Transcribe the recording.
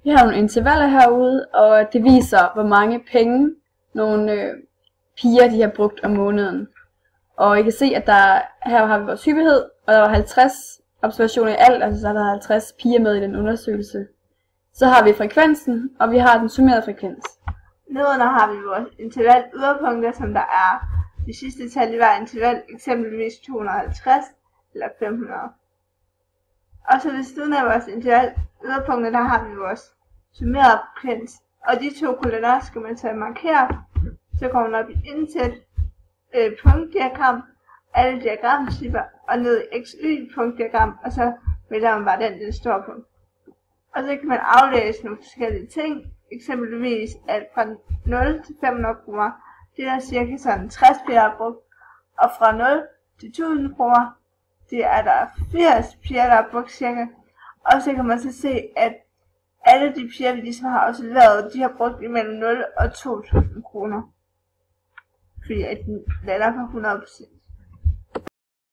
Vi har nogle intervaller herude, og det viser, hvor mange penge nogle piger de har brugt om måneden. Og I kan se, at her har vi vores hyppighed, og der var 50 observationer i alt, altså så er der 50 piger med i den undersøgelse. Så har vi frekvensen, og vi har den summerede frekvens. Nedenunder har vi vores interval yderpunkter, som der er de sidste tal i hver interval, eksempelvis 250 eller 500. Og så ved siden af vores interval yderpunkter, der har vi vores summerede frekvens. Og de to kolonner skal man så markere, så kommer man op i indsæt, punktdiagram, alle diagramtyper og ned i XY punktdiagram, og så vælger man bare den står på. Og så kan man aflæse nogle forskellige ting, eksempelvis at fra 0 til 500 kroner, det er cirka sådan 60 piger har brugt, og fra 0 til 1000 kroner, det er der 80 piger, der har brugt cirka. Og så kan man så se, at alle de piger, vi ligesom har observeret, de har brugt imellem 0 og 2000 kroner. Fordi at den lander på 100%.